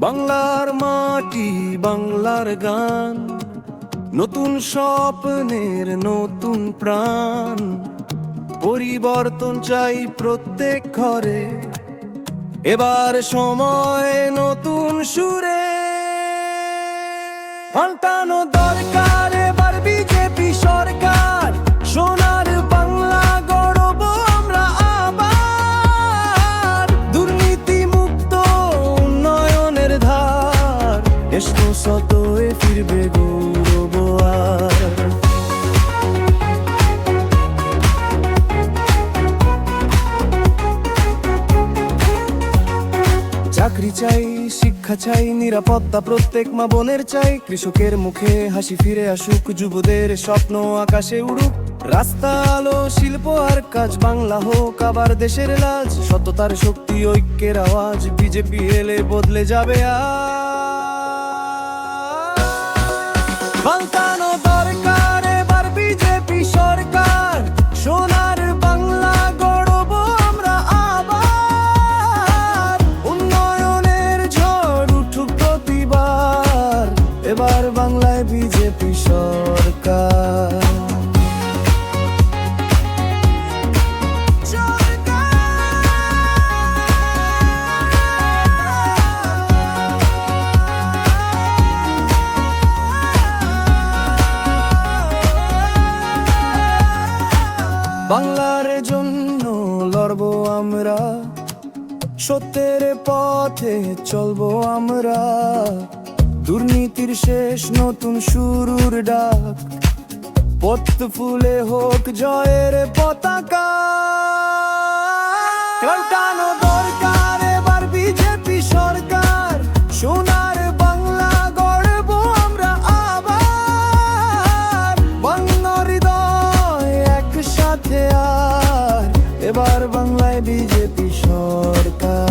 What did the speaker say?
বাংলার মাটি, বাংলার গান, নতুন স্বপ্নের নতুন প্রাণ। পরিবর্তন চাই প্রত্যেক ঘরে, এবার সময় নতুন সুরে। পাল্টানো দরকার এবার বিজেপি সরকার, সোনার বাংলা গড়ব আমরা আবার। দুর্নীতি মুক্ত উন্নয়নের ধার, দেশ শতয়ে ফিরবে গৌরব আর। চাকরি চাই, শিক্ষা চাই, নিরাপত্তা প্রত্যেক মা বোনের চাই। কৃষকের মুখে হাসি ফিরে আসুক, যুবদের স্বপ্ন আকাশে উড়ুক। রাস্তা আলো শিল্প আর কাজ, বাংলা হোক আবার দেশের লাজ। সততার শক্তি ঐক্যের আওয়াজ, বিজেপি এলে বদলে যাবে পাল্টানো দরকার এবার বিজেপি সরকার, সোনার বাংলা গড়ব আমরা আবার। উন্নয়নের ঝড় উঠুক প্রতিবার, এবার বাংলায় বিজেপি সরকার। বাংলার জন্য লড়ব আমরা, সত্যের পথে চলবো আমরা। দুর্নীতির শেষ নতুন শুরুর ডাক, পদ্ম ফুলে হোক জয়ের পতাকা। পাল্টানো দরকার এবার বিজেপি সরকার, সোনার বাংলা গড়ব আমরা আবার। বাংলা হৃদয় একসাথে আর, এবার বাংলায় বিজেপি সরকার।